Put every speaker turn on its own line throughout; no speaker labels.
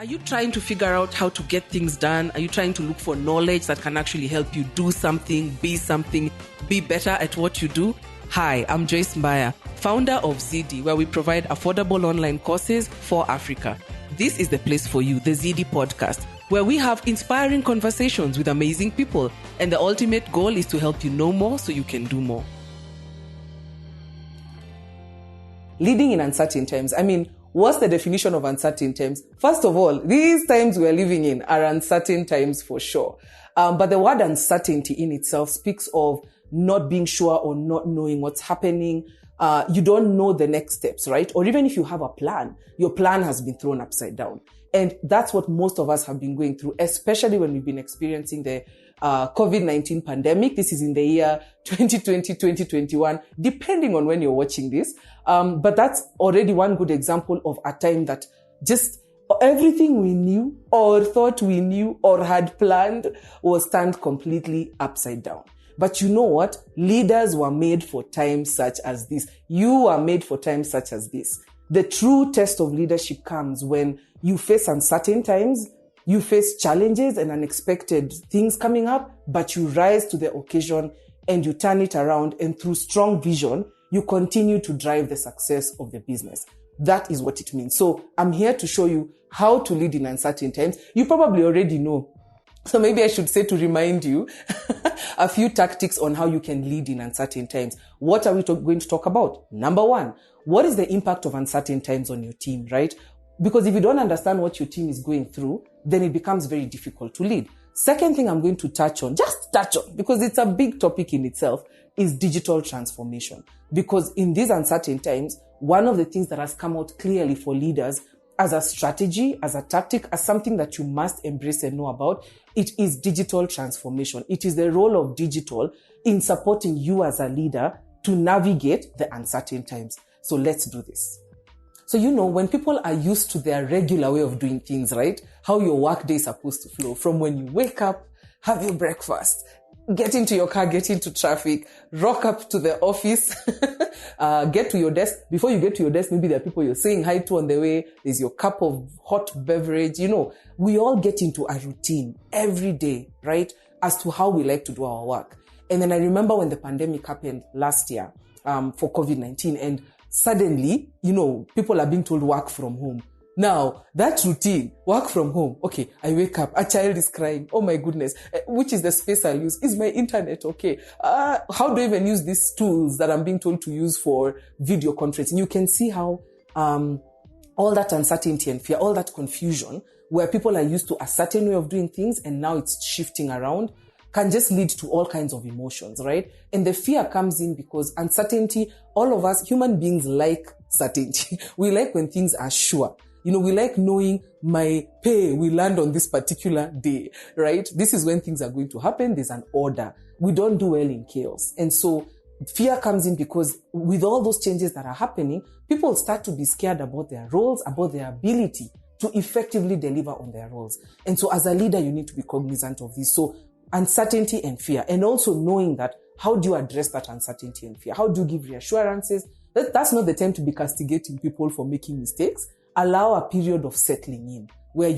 Are you trying to figure out how to get things done? Are you trying to look for knowledge that can actually help you do something, be better at what you do? Hi, I'm Joyce Mbaya, founder of Zydii, where we provide affordable online courses for Africa. This is the place for you, the Zydii podcast, where we have inspiring conversations with amazing people. And the ultimate goal is to help you know more so you can do more. Leading in uncertain times. What's the definition of uncertain times? First of all, these times we're living in are uncertain times for sure. But the word uncertainty in itself speaks of not being sure or not knowing what's happening. You don't know the next steps, right? Or even if you have a plan, your plan has been thrown upside down. And that's what most of us have been going through, especially when we've been experiencing the COVID-19 pandemic. This is in the year 2020, 2021, depending on when you're watching this. But that's already one good example of a time that just everything we knew or thought we knew or had planned was turned completely upside down. But you know what? Leaders were made for times such as this. You are made for times such as this. The true test of leadership comes when you face uncertain times, you face challenges and unexpected things coming up, but you rise to the occasion and you turn it around, and through strong vision, you continue to drive the success of the business. That is what it means. So I'm here to show you how to lead in uncertain times. You probably already know. So maybe I should say, to remind you a few tactics on how you can lead in uncertain times. What are we going to talk about? Number one, what is the impact of uncertain times on your team, right? Because if you don't understand what your team is going through, then it becomes very difficult to lead. Second thing I'm going to touch on, because it's a big topic in itself, is digital transformation. Because in these uncertain times, one of the things that has come out clearly for leaders as a strategy, as a tactic, as something that you must embrace and know about, it is digital transformation. It is the role of digital in supporting you as a leader to navigate the uncertain times. So let's do this. So, when people are used to their regular way of doing things, right? How your work day is supposed to flow, from when you wake up, have your breakfast, get into your car, get into traffic, rock up to the office, get to your desk. Before you get to your desk, maybe there are people you're saying hi to on the way. There's your cup of hot beverage. We all get into a routine every day, right? As to how we like to do our work. And then I remember when the pandemic happened last year, for COVID-19, and suddenly, people are being told work from home. Now, that routine, work from home. Okay, I wake up, a child is crying. Oh my goodness. Which is the space I'll use? Is my internet okay? How do I even use these tools that I'm being told to use for video conferencing? You can see how all that uncertainty and fear, all that confusion, where people are used to a certain way of doing things and now it's shifting around, can just lead to all kinds of emotions, right? And the fear comes in because uncertainty, all of us human beings like certainty. We like when things are sure. We like knowing my pay will land on this particular day, right? This is when things are going to happen. There's an order. We don't do well in chaos. And so fear comes in because with all those changes that are happening, people start to be scared about their roles, about their ability to effectively deliver on their roles. And so as a leader, you need to be cognizant of this. So uncertainty and fear, and also knowing that, how do you address that uncertainty and fear? How do you give reassurances? That's not the time to be castigating people for making mistakes. Allow a period of settling in where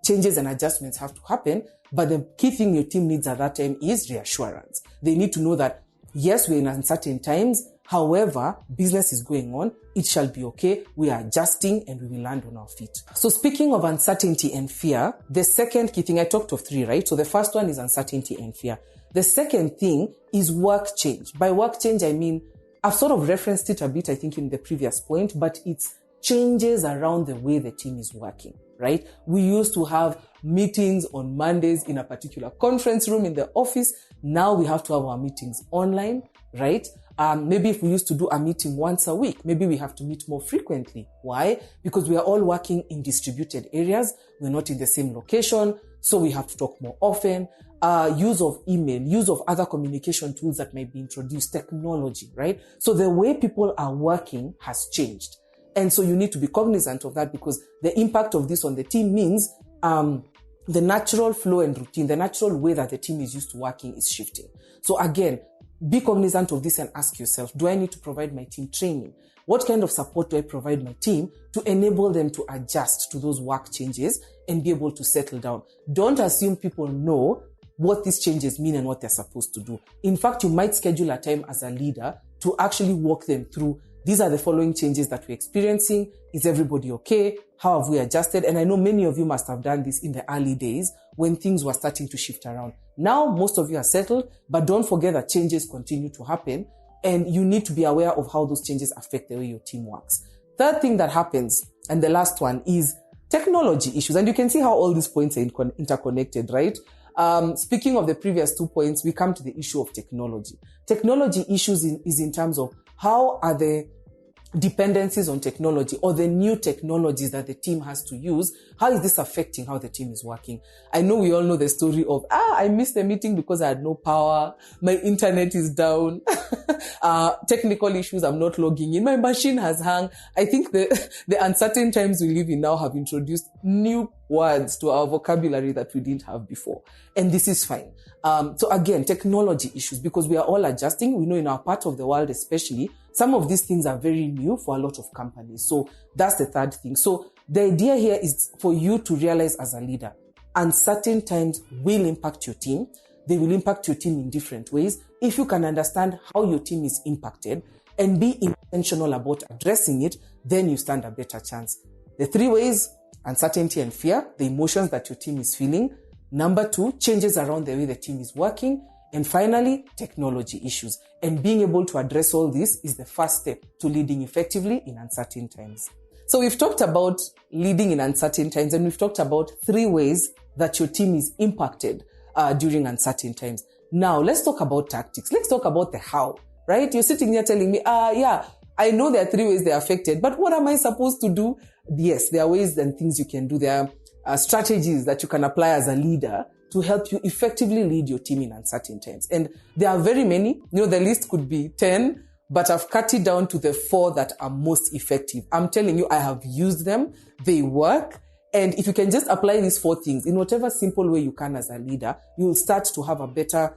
changes and adjustments have to happen, but the key thing your team needs at that time is reassurance. They need to know that, yes, we're in uncertain times. However, business is going on. It shall be okay. We are adjusting and we will land on our feet. So speaking of uncertainty and fear, the second key thing, I talked of three, right? So the first one is uncertainty and fear. The second thing is work change. By work change, I mean, I've sort of referenced it a bit, I think, in the previous point, but it's changes around the way the team is working, right? We used to have meetings on Mondays in a particular conference room in the office. Now we have to have our meetings online, right? Maybe if we used to do a meeting once a week, maybe we have to meet more frequently. Why? Because we are all working in distributed areas. We're not in the same location, so we have to talk more often. Use of email, use of other communication tools that might be introduced, technology, right? So the way people are working has changed. And so you need to be cognizant of that, because the impact of this on the team means the natural flow and routine, the natural way that the team is used to working is shifting. So again, be cognizant of this and ask yourself, do I need to provide my team training? What kind of support do I provide my team to enable them to adjust to those work changes and be able to settle down? Don't assume people know what these changes mean and what they're supposed to do. In fact, you might schedule a time as a leader to actually walk them through, these are the following changes that we're experiencing. Is everybody okay? How have we adjusted? And I know many of you must have done this in the early days when things were starting to shift around. Now, most of you are settled, but don't forget that changes continue to happen and you need to be aware of how those changes affect the way your team works. Third thing that happens, and the last one, is technology issues. And you can see how all these points are interconnected, right? Speaking of the previous 2 points, we come to the issue of technology. Technology issues is in terms of how are the dependencies on technology or the new technologies that the team has to use, how is this affecting how the team is working? I know we all know the story of, I missed the meeting because I had no power, my internet is down, technical issues, I'm not logging in, my machine has hung. I think the uncertain times we live in now have introduced new words to our vocabulary that we didn't have before. And this is fine. So again, technology issues, because we are all adjusting. We know in our part of the world especially, some of these things are very new for a lot of companies. So that's the third thing. So the idea here is for you to realize as a leader, uncertain times will impact your team. They will impact your team in different ways. If you can understand how your team is impacted and be intentional about addressing it, then you stand a better chance. The 3 ways: uncertainty and fear, the emotions that your team is feeling. Number 2, changes around the way the team is working. And finally, technology issues. And being able to address all this is the first step to leading effectively in uncertain times. So we've talked about leading in uncertain times, and we've talked about 3 ways that your team is impacted during uncertain times. Now, let's talk about tactics. Let's talk about the how, right? You're sitting here telling me, I know there are 3 ways they're affected, but what am I supposed to do? Yes, there are ways and things you can do. There are strategies that you can apply as a leader to help you effectively lead your team in uncertain times. And there are very many. The list could be 10, but I've cut it down to the 4 that are most effective. I'm telling you, I have used them. They work. And if you can just apply these 4 things in whatever simple way you can as a leader, you will start to have a better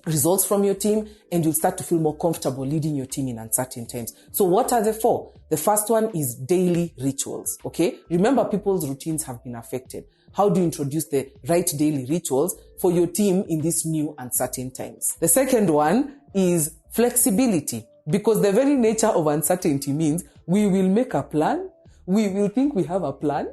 results from your team, and you'll start to feel more comfortable leading your team in uncertain times. So what are the 4? The first one is daily rituals, okay? Remember, people's routines have been affected. How do you introduce the right daily rituals for your team in these new uncertain times? The second one is flexibility, because the very nature of uncertainty means we will make a plan, we will think we have a plan,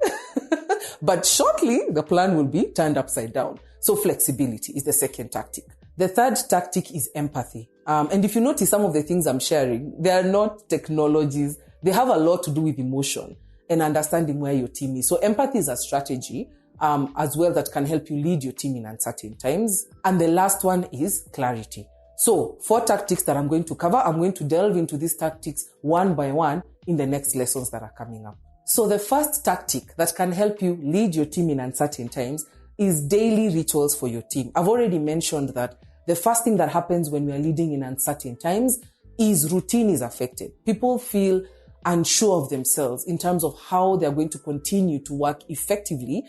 but shortly the plan will be turned upside down. So flexibility is the second tactic. The third tactic is empathy. And if you notice some of the things I'm sharing, they are not technologies. They have a lot to do with emotion and understanding where your team is. So empathy is a strategy as well that can help you lead your team in uncertain times. And the last one is clarity. So 4 tactics that I'm going to cover. I'm going to delve into these tactics one by one in the next lessons that are coming up. So the first tactic that can help you lead your team in uncertain times is daily rituals for your team. I've already mentioned that the first thing that happens when we are leading in uncertain times is routine is affected. People feel unsure of themselves in terms of how they're going to continue to work effectively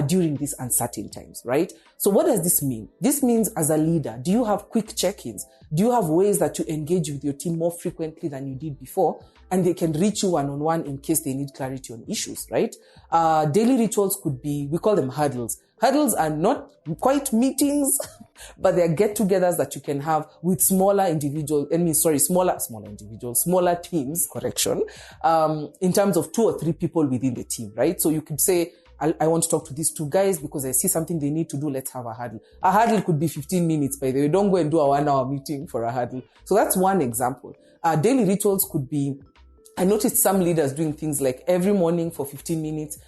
during these uncertain times, right? So what does this mean? This means as a leader, do you have quick check-ins? Do you have ways that you engage with your team more frequently than you did before? And they can reach you one-on-one in case they need clarity on issues, right? Daily rituals could be, we call them huddles. Huddles are not quite meetings, but they are get-togethers that you can have with smaller individuals, smaller teams, in terms of 2 or 3 people within the team, right? So you could say, I want to talk to these 2 guys because I see something they need to do. Let's have a huddle. A huddle could be 15 minutes, by the way. Don't go and do a 1-hour meeting for a huddle. So that's one example. Daily rituals could be, I noticed some leaders doing things like every morning for 15 minutes,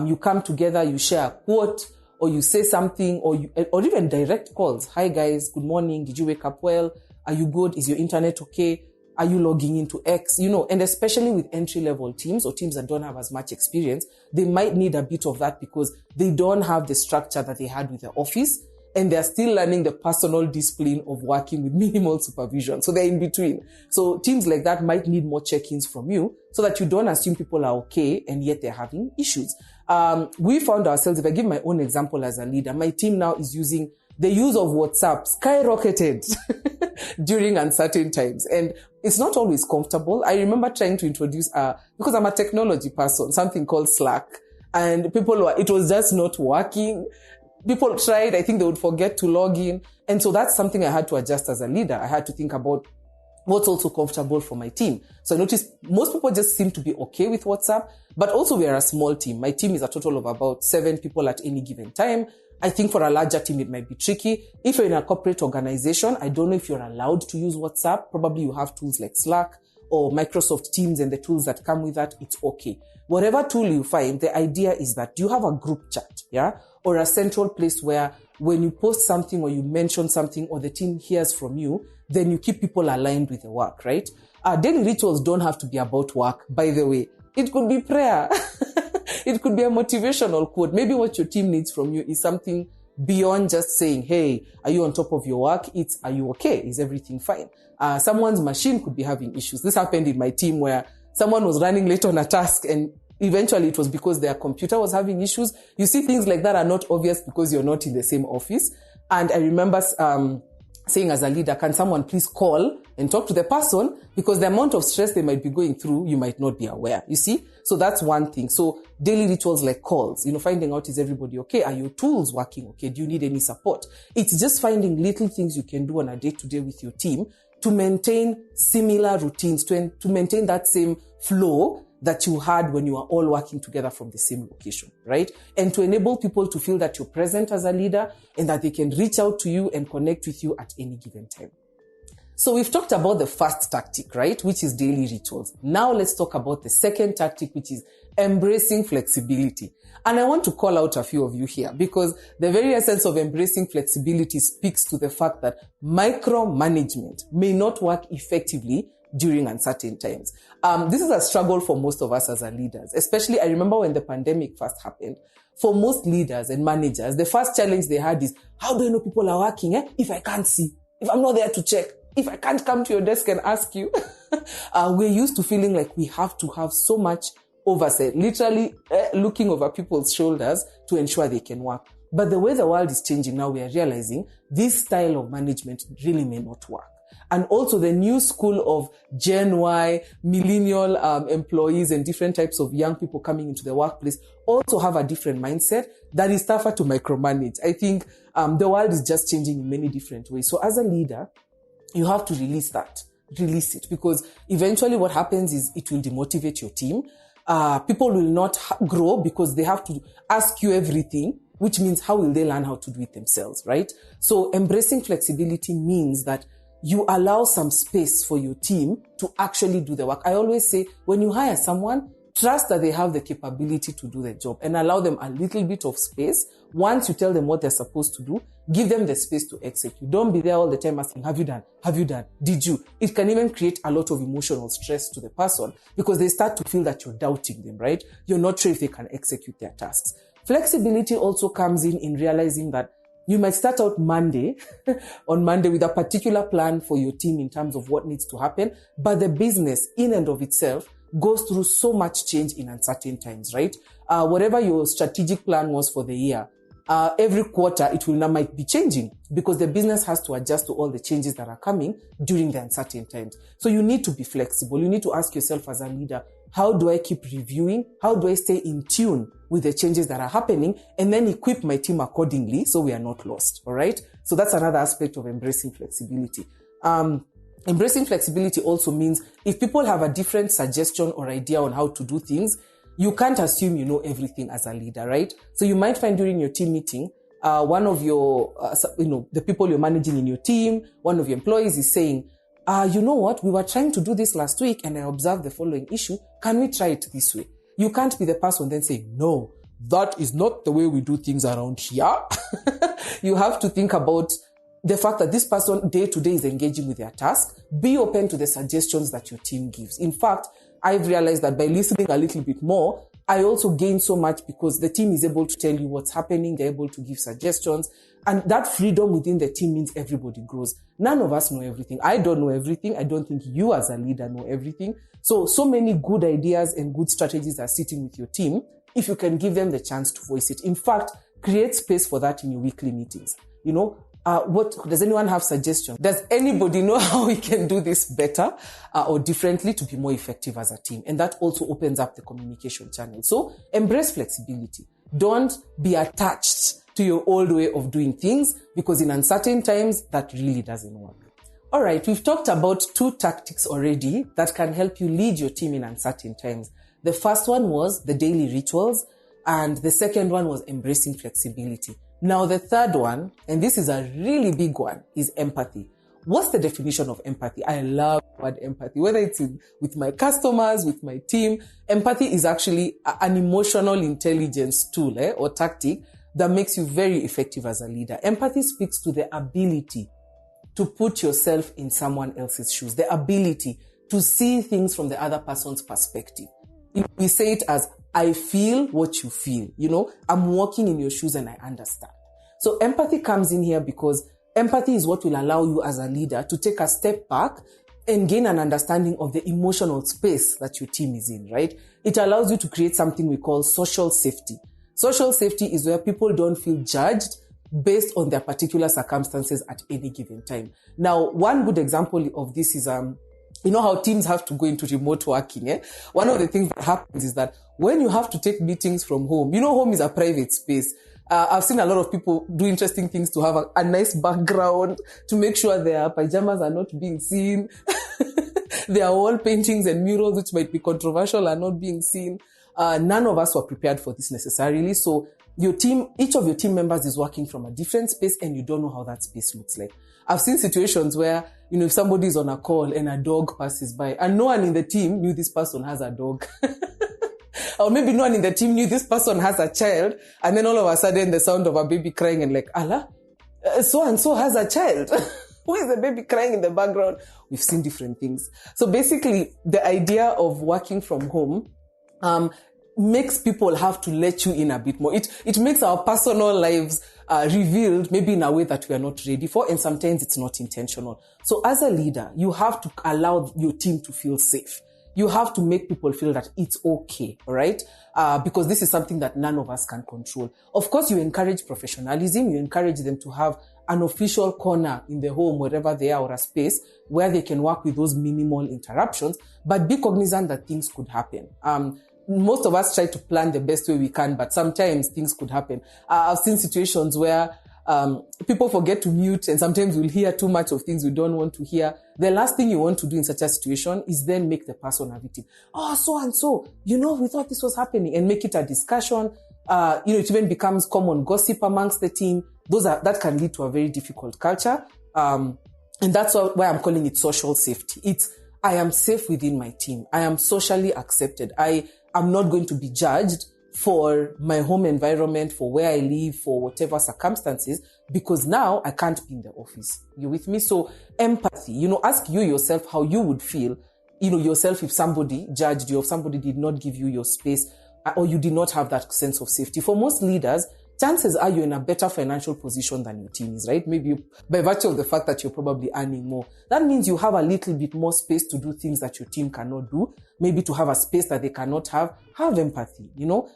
you come together, you share a quote, or you say something, or even direct calls. Hi guys, good morning. Did you wake up well? Are you good? Is your internet okay? Are you logging into X? And especially with entry-level teams or teams that don't have as much experience, they might need a bit of that because they don't have the structure that they had with the office, and they're still learning the personal discipline of working with minimal supervision. So they're in between. So teams like that might need more check-ins from you so that you don't assume people are okay and yet they're having issues. We found ourselves, if I give my own example as a leader, my team now is using the use of WhatsApp skyrocketed during uncertain times. And it's not always comfortable. I remember trying to introduce, because I'm a technology person, something called Slack. And it was just not working. People tried, I think they would forget to log in. And so that's something I had to adjust as a leader. I had to think about what's also comfortable for my team. So I noticed most people just seem to be okay with WhatsApp, but also we are a small team. My team is a total of about 7 people at any given time. I think for a larger team, it might be tricky. If you're in a corporate organization, I don't know if you're allowed to use WhatsApp. Probably you have tools like Slack or Microsoft Teams and the tools that come with that. It's okay. Whatever tool you find, the idea is that you have a group chat, yeah, or a central place where when you post something or you mention something or the team hears from you, then you keep people aligned with the work, right? Daily rituals don't have to be about work, by the way. It could be prayer. It could be a motivational quote. Maybe what your team needs from you is something beyond just saying, hey, are you on top of your work? It's, are you okay? Is everything fine? Someone's machine could be having issues. This happened in my team where someone was running late on a task and eventually it was because their computer was having issues. You see, things like that are not obvious because you're not in the same office. And I remember saying as a leader, can someone please call and talk to the person, because the amount of stress they might be going through, you might not be aware. You see? So that's one thing. So daily rituals like calls, finding out, is everybody okay? Are your tools working okay? Do you need any support? It's just finding little things you can do on a day-to-day with your team to maintain similar routines, to maintain that same flow that you had when you are all working together from the same location, right? And to enable people to feel that you're present as a leader and that they can reach out to you and connect with you at any given time. So we've talked about the first tactic, right? Which is daily rituals. Now let's talk about the second tactic, which is embracing flexibility. And I want to call out a few of you here because the very essence of embracing flexibility speaks to the fact that micromanagement may not work effectively during uncertain times. This is a struggle for most of us as our leaders, especially I remember when the pandemic first happened. For most leaders and managers, the first challenge they had is, how do I know people are working if I can't see, if I'm not there to check, if I can't come to your desk and ask you? We're used to feeling like we have to have so much oversight, literally looking over people's shoulders to ensure they can work. But the way the world is changing now, we are realizing this style of management really may not work. And also the new school of Gen Y, millennial employees and different types of young people coming into the workplace also have a different mindset that is tougher to micromanage. I think the world is just changing in many different ways. So as a leader, you have to release it, because eventually what happens is it will demotivate your team. People will not grow because they have to ask you everything, which means how will they learn how to do it themselves, right? So embracing flexibility means that you allow some space for your team to actually do the work. I always say, when you hire someone, trust that they have the capability to do the job and allow them a little bit of space. Once you tell them what they're supposed to do, give them the space to execute. Don't be there all the time asking, have you done? Have you done? Did you? It can even create a lot of emotional stress to the person because they start to feel that you're doubting them, right? You're not sure if they can execute their tasks. Flexibility also comes in realizing that you might start out on Monday with a particular plan for your team in terms of what needs to happen, but the business in and of itself goes through so much change in uncertain times, right? Whatever your strategic plan was for the year, every quarter might be changing because the business has to adjust to all the changes that are coming during the uncertain times. So you need to be flexible. You need to ask yourself as a leader, how do I keep reviewing? How do I stay in tune with the changes that are happening and then equip my team accordingly so we are not lost, all right? So that's another aspect of embracing flexibility. Embracing flexibility also means if people have a different suggestion or idea on how to do things, you can't assume you know everything as a leader, right? So you might find during your team meeting, one of your, the people you're managing in your team, one of your employees is saying, you know what, we were trying to do this last week and I observed the following issue. Can we try it this way? You can't be the person then saying, no, that is not the way we do things around here. You have to think about the fact that this person day to day is engaging with their task. Be open to the suggestions that your team gives. In fact, I've realized that by listening a little bit more, I also gain so much because the team is able to tell you what's happening. They're able to give suggestions. And that freedom within the team means everybody grows. None of us know everything. I don't know everything. I don't think you as a leader know everything. So many good ideas and good strategies are sitting with your team if you can give them the chance to voice it. In fact, create space for that in your weekly meetings. What does anyone have suggestions? Does anybody know how we can do this better or differently to be more effective as a team? And that also opens up the communication channel. So embrace flexibility. Don't be attached to your old way of doing things, because in uncertain times, that really doesn't work. All right, we've talked about 2 tactics already that can help you lead your team in uncertain times. The first one was the daily rituals, and the second one was embracing flexibility. Now, the third one, and this is a really big one, is empathy. What's the definition of empathy? I love the word empathy, whether it's with my customers, with my team. Empathy is actually an emotional intelligence tool or tactic that makes you very effective as a leader. Empathy speaks to the ability to put yourself in someone else's shoes, the ability to see things from the other person's perspective. We say it as, I feel what you feel. I'm walking in your shoes and I understand. So empathy comes in here because empathy is what will allow you as a leader to take a step back and gain an understanding of the emotional space that your team is in, right? It allows you to create something we call social safety. Social safety is where people don't feel judged based on their particular circumstances at any given time. Now, one good example of this is, how teams have to go into remote working. One of the things that happens is that when you have to take meetings from home, home is a private space. I've seen a lot of people do interesting things to have a nice background, to make sure their pajamas are not being seen. Their wall paintings and murals, which might be controversial, are not being seen. None of us were prepared for this necessarily. So each of your team members is working from a different space and you don't know how that space looks like. I've seen situations where, if somebody is on a call and a dog passes by and no one in the team knew this person has a dog. Or maybe no one in the team knew this person has a child, and then all of a sudden the sound of a baby crying and like, Allah, so-and-so has a child. Who is the baby crying in the background? We've seen different things. So basically, the idea of working from home makes people have to let you in a bit more. It makes our personal lives revealed maybe in a way that we are not ready for, and sometimes it's not intentional. So as a leader, you have to allow your team to feel safe. You have to make people feel that it's okay, all right? Because this is something that none of us can control. Of course, you encourage professionalism. You encourage them to have an official corner in the home, wherever they are, or a space where they can work with those minimal interruptions, but be cognizant that things could happen. Most of us try to plan the best way we can, but sometimes things could happen. I've seen situations where people forget to mute, and sometimes we'll hear too much of things we don't want to hear. The last thing you want to do in such a situation is then make the person a victim. Oh, so and so, we thought this was happening, and make it a discussion. It even becomes common gossip amongst the team. That can lead to a very difficult culture. And that's why I'm calling it social safety. I am safe within my team. I am socially accepted. I am not going to be judged for my home environment, for where I live, for whatever circumstances, because now I can't be in the office. You with me? So empathy, ask you yourself how you would feel, yourself if somebody judged you, if somebody did not give you your space, or you did not have that sense of safety. For most leaders, chances are you're in a better financial position than your team is, right? Maybe by virtue of the fact that you're probably earning more. That means you have a little bit more space to do things that your team cannot do. Maybe to have a space that they cannot have. Have empathy,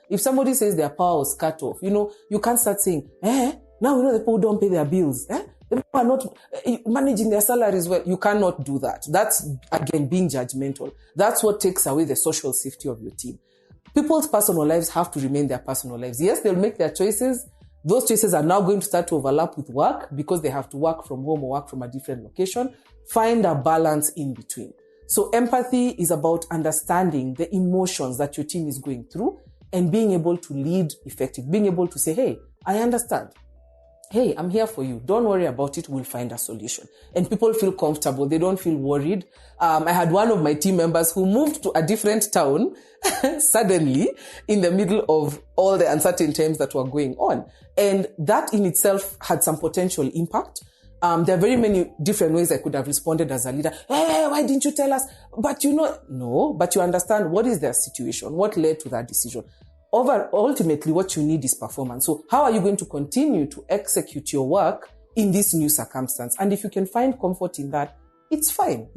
If somebody says their power was cut off, you can't start saying, now we know the people don't pay their bills. The people are not managing their salaries well. You cannot do that. That's, again, being judgmental. That's what takes away the social safety of your team. People's personal lives have to remain their personal lives. Yes, they'll make their choices. Those choices are now going to start to overlap with work because they have to work from home or work from a different location. Find a balance in between. So empathy is about understanding the emotions that your team is going through and being able to lead effectively, being able to say, hey, I understand. Hey, I'm here for you. Don't worry about it. We'll find a solution. And people feel comfortable. They don't feel worried. I had one of my team members who moved to a different town suddenly in the middle of all the uncertain times that were going on. And that in itself had some potential impact. There are very many different ways I could have responded as a leader. Hey, why didn't you tell us? But no, but you understand what is their situation, what led to that decision. Ultimately, what you need is performance. So how are you going to continue to execute your work in this new circumstance? And if you can find comfort in that, it's fine,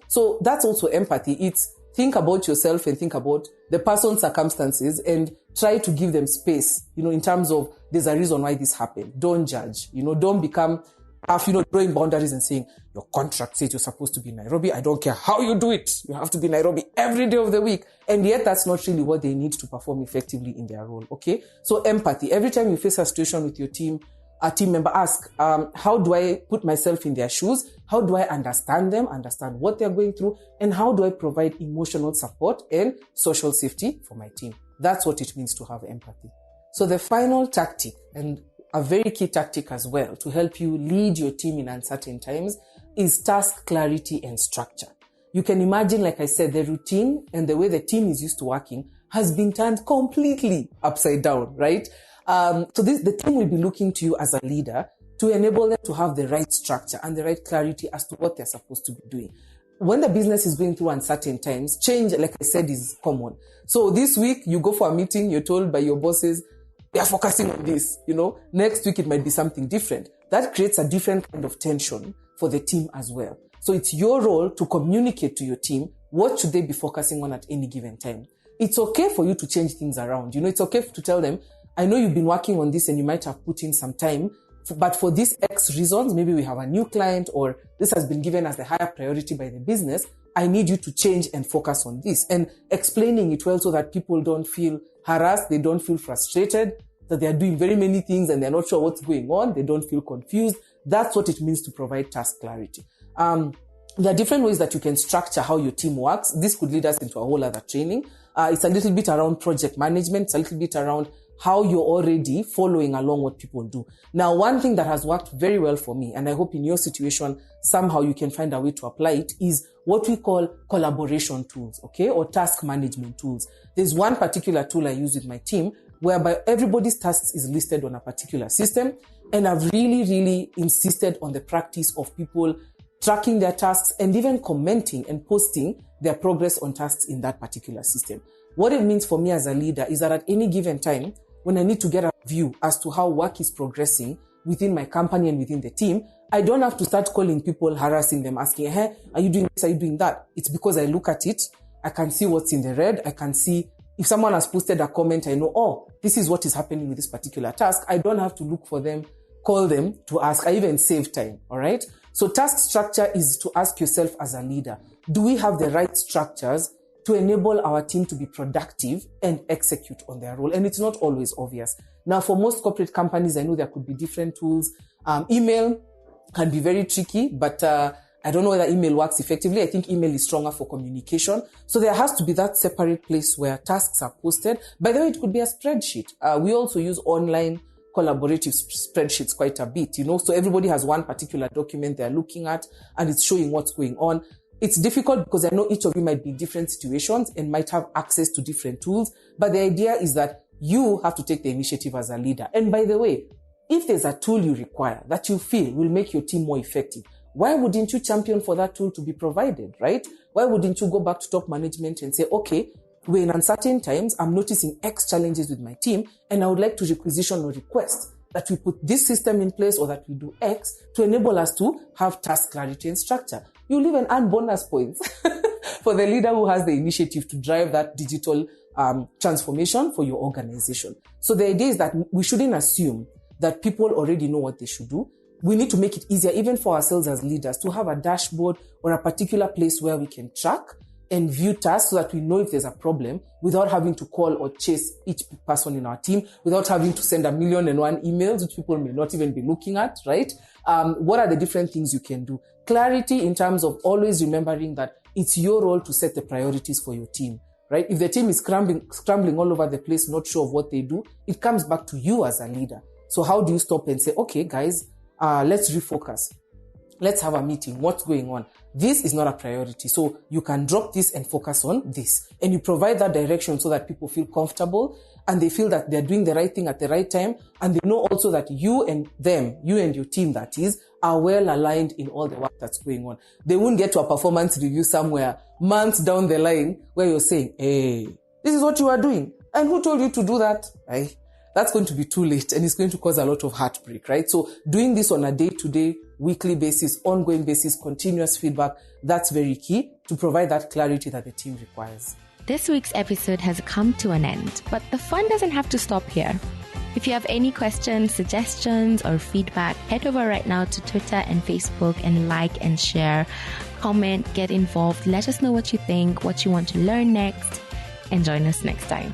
So that's also empathy. It's think about yourself and think about the person's circumstances and try to give them space, in terms of there's a reason why this happened. Don't judge, don't become staff, drawing boundaries and saying, your contract says you're supposed to be in Nairobi. I don't care how you do it. You have to be in Nairobi every day of the week. And yet that's not really what they need to perform effectively in their role. Okay. So empathy. Every time you face a situation with your team, a team member, ask, how do I put myself in their shoes? How do I understand them, understand what they're going through? And how do I provide emotional support and social safety for my team? That's what it means to have empathy. So the final tactic, and a very key tactic as well to help you lead your team in uncertain times, is task clarity and structure. You can imagine, like I said, the routine and the way the team is used to working has been turned completely upside down, right? So the team will be looking to you as a leader to enable them to have the right structure and the right clarity as to what they're supposed to be doing. When the business is going through uncertain times, change, like I said, is common. So this week you go for a meeting, you're told by your bosses, they are focusing on this, next week it might be something different. That creates a different kind of tension for the team as well. So it's your role to communicate to your team what should they be focusing on at any given time. It's okay for you to change things around. It's okay to tell them, I know you've been working on this and you might have put in some time, but for these X reasons, maybe we have a new client or this has been given as the higher priority by the business. I need you to change and focus on this, and explaining it well so that people don't feel harassed, they don't feel frustrated, that they are doing very many things and they're not sure what's going on, they don't feel confused. That's what it means to provide task clarity. There are different ways that you can structure how your team works. This could lead us into a whole other training. It's a little bit around project management. It's a little bit around how you're already following along what people do. Now, one thing that has worked very well for me, and I hope in your situation, somehow you can find a way to apply it, is what we call collaboration tools, okay, or task management tools. There's one particular tool I use with my team whereby everybody's tasks is listed on a particular system. And I've really, really insisted on the practice of people tracking their tasks and even commenting and posting their progress on tasks in that particular system. What it means for me as a leader is that at any given time, when I need to get a view as to how work is progressing within my company and within the team, I don't have to start calling people, harassing them, asking, hey, are you doing this? Are you doing that? It's because I look at it, I can see what's in the red, I can see if someone has posted a comment, I know, oh, this is what is happening with this particular task. I don't have to look for them, call them to ask. I even save time, all right? So task structure is to ask yourself as a leader, do we have the right structures to enable our team to be productive and execute on their role? And it's not always obvious. Now, for most corporate companies, I know there could be different tools. Email can be very tricky, but I don't know whether email works effectively. I think email is stronger for communication. So there has to be that separate place where tasks are posted. By the way, it could be a spreadsheet. We also use online collaborative spreadsheets quite a bit, so everybody has one particular document they're looking at and it's showing what's going on. It's difficult because I know each of you might be in different situations and might have access to different tools. But the idea is that you have to take the initiative as a leader. And by the way, if there's a tool you require that you feel will make your team more effective, why wouldn't you champion for that tool to be provided, right? Why wouldn't you go back to top management and say, okay, we're in uncertain times, I'm noticing X challenges with my team, and I would like to requisition or request that we put this system in place or that we do X to enable us to have task clarity and structure. You'll even earn bonus points for the leader who has the initiative to drive that digital transformation for your organization. So the idea is that we shouldn't assume that people already know what they should do. We need to make it easier, even for ourselves as leaders, to have a dashboard or a particular place where we can track and view tasks so that we know if there's a problem without having to call or chase each person in our team, without having to send 1,000,001 emails, which people may not even be looking at, right? What are the different things you can do? Clarity in terms of always remembering that it's your role to set the priorities for your team, right? If the team is scrambling all over the place, not sure of what they do, it comes back to you as a leader. So how do you stop and say, okay, guys, let's refocus. Let's have a meeting. What's going on? This is not a priority. So you can drop this and focus on this. And you provide that direction so that people feel comfortable and they feel that they're doing the right thing at the right time. And they know also that you and your team, that is, are well aligned in all the work that's going on. They won't get to a performance review somewhere months down the line where you're saying, hey, this is what you are doing. And who told you to do that? Right? That's going to be too late and it's going to cause a lot of heartbreak, right? So doing this on a day-to-day, weekly basis, ongoing basis, continuous feedback, that's very key to provide that clarity that the team requires.
This week's episode has come to an end, but the fun doesn't have to stop here. If you have any questions, suggestions, or feedback, head over right now to Twitter and Facebook and like and share, comment, get involved. Let us know what you think, what you want to learn next, and join us next time.